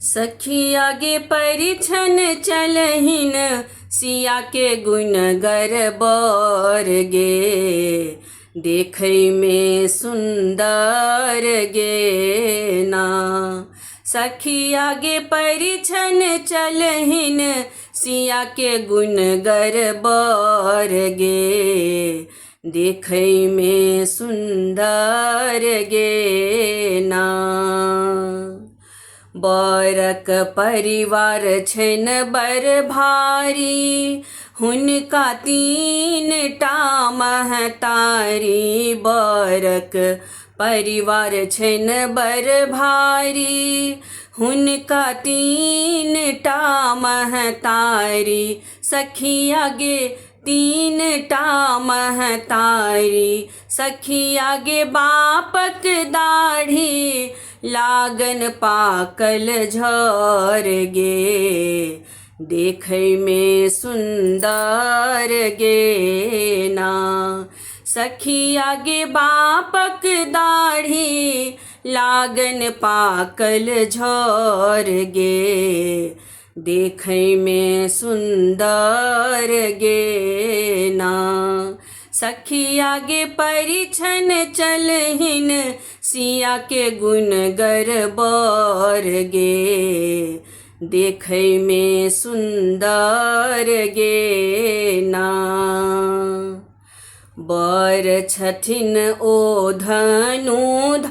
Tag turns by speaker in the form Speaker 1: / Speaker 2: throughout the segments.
Speaker 1: सखी आगे परिछन चलहिन, सिया के गुण गर बर गे, देखै में सुंदर गे ना। सखी आगे परिछन चलहिन, सिया के गुण गर बर गे, देखै में सुंदर गे ना। बरक परिवार छन बर भारी, हुनका तीन टा महतारी। बरक परिवार छन बर भारी, हुनका तीन टा महतारी। सखी आगे तीन टा महतारी, सखी आगे बापक दाढ़ी, लागन पाकल झर गे, देखै में सुंदर गे ना। सखी आगे बापक दाढ़ी, लागन पाकल झर गे, देखै में सुंदर गे ना। सखी आगे परिछन चलहिन, सिया के गुण गर बर गे, देखै में सुंदर गे ना। बर छथिन ओ धनुधारी,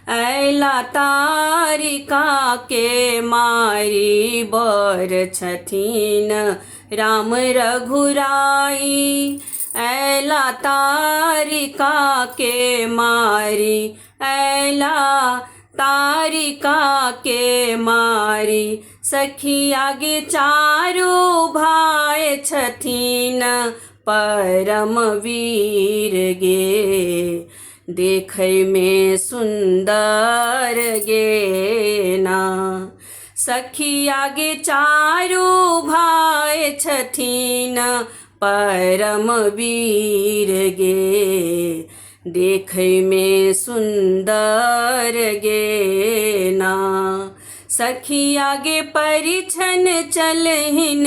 Speaker 1: ऐला तारिका के मारी। बर छथिन राम रघुराई, ऐला तारिका के मारी। ऐला तारिका के मारी, सखी आगे चारू भाई छथिन परम वीर गे, देखै में सुंदर गे ना। सखी आगे चारू भाई छथिन परम वीर गे, देखै में सुंदर गे ना। सखी आगे परिछन चलहिन,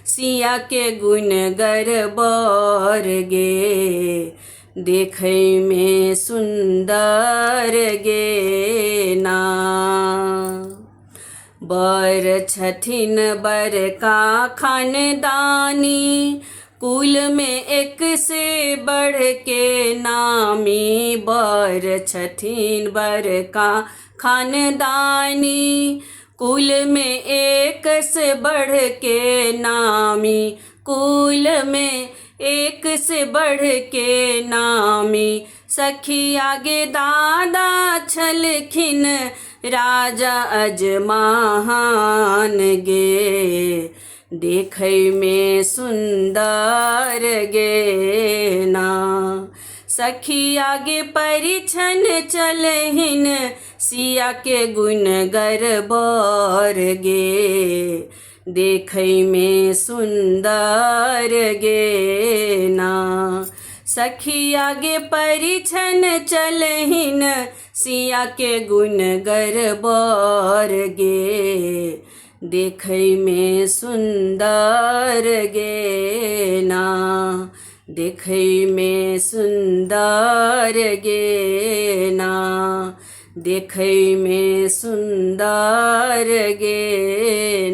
Speaker 1: सिया के गुण गर बर गे, देखै में सुंदर गे ना। बर छथिन बर का खानदानी, कुल में एक से बढ़ के नामी। बर छथिन बर का खानदानी, कुल में एक से बढ़ के नामी। कुल में एक से बढ़ के नामी, सखी आगे दादा छलखिन राजा अजमान गे, देखै में सुंदर गे ना। सखी आगे परिछन चलहिन, सिया के गुण गर बर गे, देखै में सुंदर गे ना। सखी आगे परिछन चलहिन, सिया के गुण गर बर गे, देखै में सुंदर गे ना। देखै में सुंदर गे ना, देखै में सुंदर गे